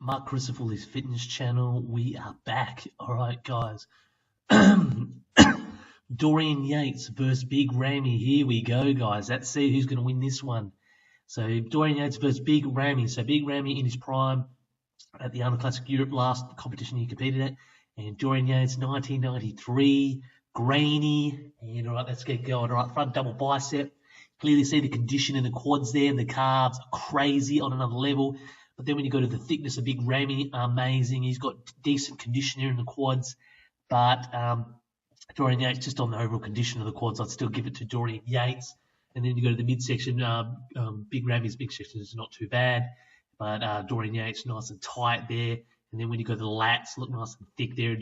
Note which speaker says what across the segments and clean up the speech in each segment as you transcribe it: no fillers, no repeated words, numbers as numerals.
Speaker 1: Mark Christopher, his fitness channel. We are back. All right, guys. Dorian Yates versus Big Ramy. Here we go, guys. Let's see who's going to win this one. So Dorian Yates versus Big Ramy. So Big Ramy in his prime at the Arnold Europe last competition he competed at. And Dorian Yates, 1993, grainy. And all right, let's get going. All right, front double bicep. Clearly see the condition in the quads there, and the calves are crazy on another level. But then when you go to the thickness of Big Ramy, amazing. He's got decent condition here in the quads. But Dorian Yates, just on the overall condition of the quads, I'd still give it to Dorian Yates. And then you go to the midsection, Big Ramy's big section is not too bad. But Dorian Yates, nice and tight there. And then when you go to the lats, look nice and thick there,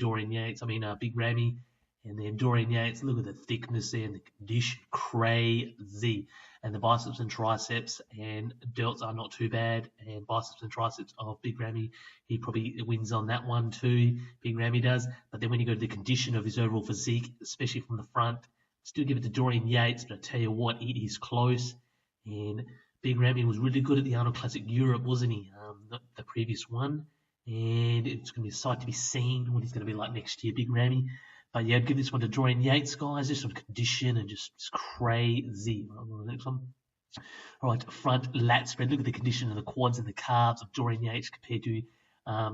Speaker 1: Big Ramy. And then Dorian Yates, look at the thickness there and the condition, crazy. And the biceps and triceps and delts are not too bad. And biceps and triceps of Big Ramy, he probably wins on that one too, Big Ramy does. But then when you go to the condition of his overall physique, especially from the front, still give it to Dorian Yates, but I tell you what, it is close. And Big Ramy was really good at the Arnold Classic Europe, wasn't he? The previous one. And it's going to be a sight to be seen what he's going to be like next year, Big Ramy. But yeah, I'd give this one to Dorian Yates, guys, just on condition and just crazy. Right, on the next one. All right, front lat spread. Look at the condition of the quads and the calves of Dorian Yates compared to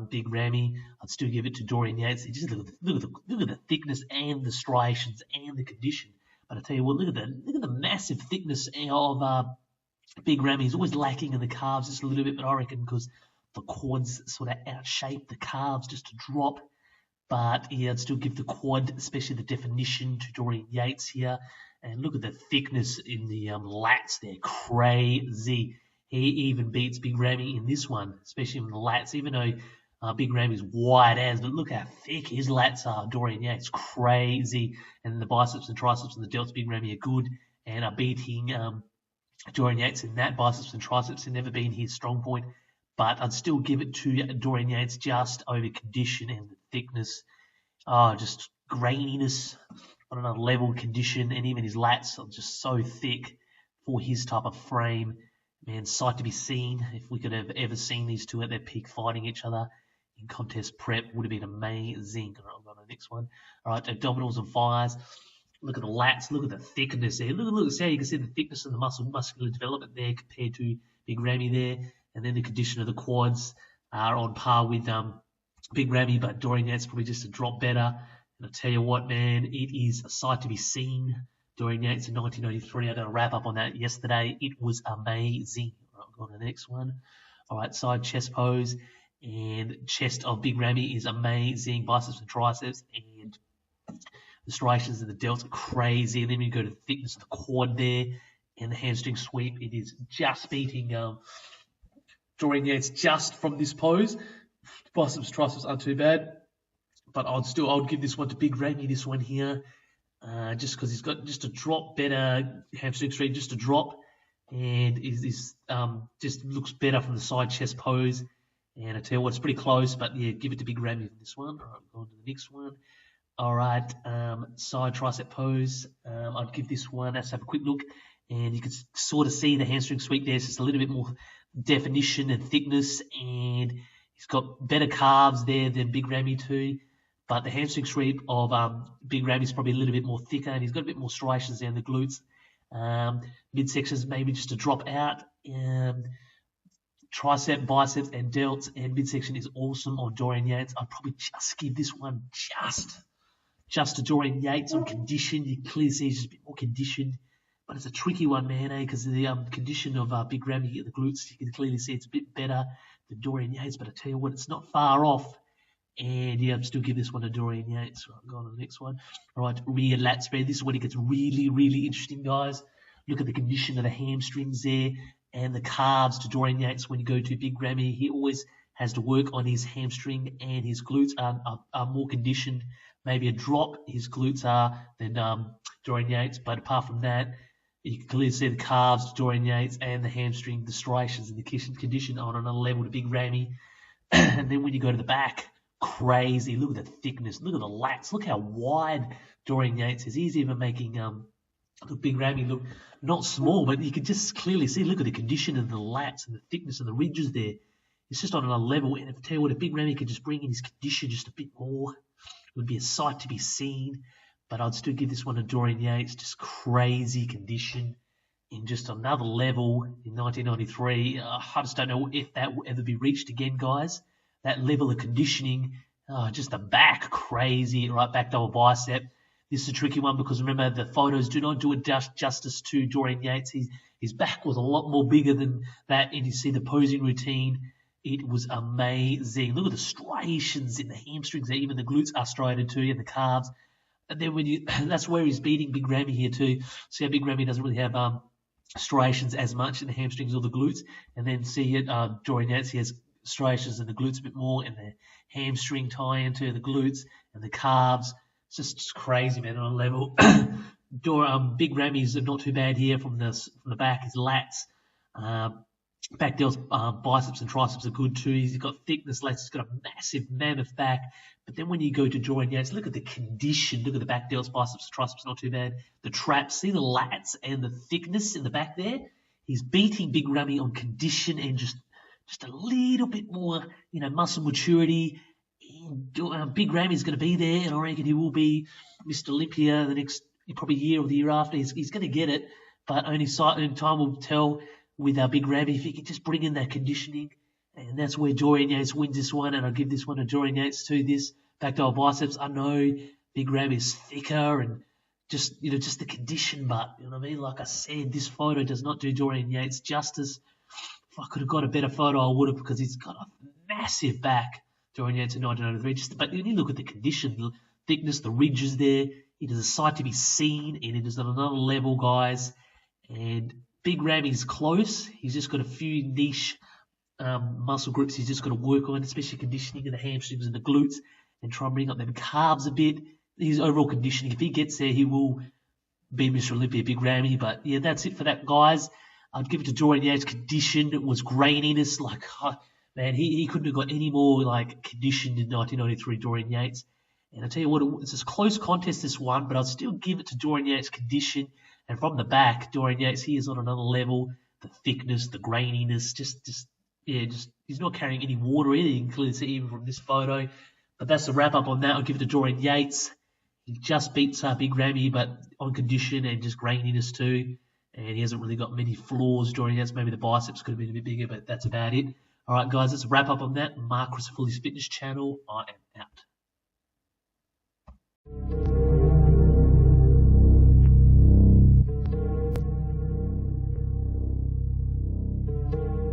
Speaker 1: Big Ramy. I'd still give it to Dorian Yates. Just look at the thickness and the striations and the condition. But I tell you what, look at the massive thickness of Big Ramy. He's always lacking in the calves just a little bit, but I reckon because the quads sort of outshape the calves just to drop. But yeah, I'd still give the quad, especially the definition, to Dorian Yates here. And look at the thickness in the lats there, crazy. He even beats Big Ramy in this one, especially in the lats, even though Big Ramy's wide as, but look how thick his lats are, Dorian Yates, crazy. And the biceps and triceps and the delts, Big Ramy are good and are beating Dorian Yates in that. Biceps and triceps have never been his strong point. But I'd still give it to Dorian Yates just over condition and the thickness. Just graininess on another level, condition, and even his lats are just so thick for his type of frame. Man, sight to be seen. If we could have ever seen these two at their peak fighting each other in contest prep, would have been amazing. All right, I'll go to the next one. All right, abdominals and thighs. Look at the lats. Look at the thickness there. Look, see how you can see the thickness of the muscular development there compared to Big Ramy there. And then the condition of the quads are on par with Big Ramy, but Dorian Yates probably just a drop better. And I tell you what, man, it is a sight to be seen. Dorian Yates in 1993. I did a wrap up on that yesterday. It was amazing. All right, we'll go on to the next one. All right, side chest pose. And chest of Big Ramy is amazing. Biceps and triceps. And the striations and the delts are crazy. And then when you go to the thickness of the quad there and the hamstring sweep, it is just beating Dorian Yates just from this pose. Biceps, triceps aren't too bad, but I'd give this one to Big Ramy, this one here, just because he's got just a drop better hamstring sweep, just a drop, and is just looks better from the side chest pose. And I tell you what, it's pretty close, but yeah, give it to Big Ramy for this one. All right, go on to the next one. All right, side tricep pose. I'd give this one. Let's have a quick look, and you can sort of see the hamstring sweep there. It's just a little bit more definition and thickness, and he's got better calves there than Big Ramy too. But the hamstring sweep of Big Ramy is probably a little bit more thicker, and he's got a bit more striations there in the glutes. Midsections maybe just a drop out. Tricep, biceps, and delts, and midsection is awesome on Dorian Yates. I'd probably just give this one just to Dorian Yates on condition. You can clearly see he's just a bit more conditioned. But it's a tricky one, man, because the condition of Big Ramy at the glutes, you can clearly see it's a bit better than Dorian Yates. But I tell you what, it's not far off. And yeah, I'd still give this one to Dorian Yates. Right, go on to the next one. All right, rear lat spread. This is when it gets really, really interesting, guys. Look at the condition of the hamstrings there and the calves to Dorian Yates. When you go to Big Ramy, he always has to work on his hamstring, and his glutes are more conditioned. Maybe a drop his glutes are than Dorian Yates. But apart from that, you can clearly see the calves to Dorian Yates and the hamstring, the striations and the condition on another level to Big Ramy. And then when you go to the back, crazy. Look at the thickness. Look at the lats. Look how wide Dorian Yates is. He's even making Big Ramy look not small, but you can just clearly see, look at the condition of the lats and the thickness of the ridges there. It's just on another level. And if I tell you what, if Big Ramy could just bring in his condition just a bit more, it would be a sight to be seen. But I'd still give this one to Dorian Yates. Just crazy condition in just another level in 1993. I just don't know if that will ever be reached again, guys. That level of conditioning, just the back, crazy, right back double bicep. This is a tricky one because remember, the photos do not do it justice to Dorian Yates. His back was a lot more bigger than that, and you see the posing routine. It was amazing. Look at the striations in the hamstrings, even the glutes are striated too, and the calves. And then that's where he's beating Big Ramy here too. See how Big Ramy doesn't really have striations as much in the hamstrings or the glutes. And then see it, Dorian Yates, he has striations in the glutes a bit more, and the hamstring tie into the glutes and the calves. It's just crazy, man, on a level. Big Ramy's not too bad here from the back. His lats, back delts, biceps and triceps are good too. He's got thickness lats. He's got a massive mammoth back. But then when you go to Dorian Yates, look at the condition. Look at the back delts, biceps, triceps, not too bad. The traps, see the lats and the thickness in the back there? He's beating Big Ramy on condition and just a little bit more, muscle maturity. Big Ramy's going to be there, and I reckon he will be Mr. Olympia the next probably year or the year after. He's going to get it, but only time will tell with Big Ramy if he can just bring in that conditioning. And that's where Dorian Yates wins this one, and I'll give this one to Dorian Yates too. This back double biceps, I know Big Ramy is thicker and just the condition, but you know what I mean? Like I said, this photo does not do Dorian Yates justice. If I could have got a better photo, I would have, because he's got a massive back, Dorian Yates in 1993. But when you look at the condition, the thickness, the ridges there, it is a sight to be seen, and it is on another level, guys. And Big Ramy's close. He's just got a few niche muscle groups he's just got to work on, especially conditioning in the hamstrings and the glutes, and try and bring up them calves a bit. His overall conditioning, if he gets there, he will be Mr. Olympia, Big Ramy. But yeah, that's it for that, guys. I'd give it to Dorian Yates. Condition, it was graininess. Like, man, he couldn't have got any more like conditioned in 1993, Dorian Yates. And I tell you what, it's a close contest, this one, but I'll still give it to Dorian Yates' condition. And from the back, Dorian Yates, he is on another level. The thickness, the graininess, he's not carrying any water in it. You can clearly see even from this photo. But that's the wrap up on that. I'll give it to Dorian Yates. He just beats Big Ramy, but on condition and just graininess too. And he hasn't really got many flaws. Dorian Yates, maybe the biceps could have been a bit bigger, but that's about it. All right, guys, let's wrap up on that. Mark Christopher's Fitness channel. I am out.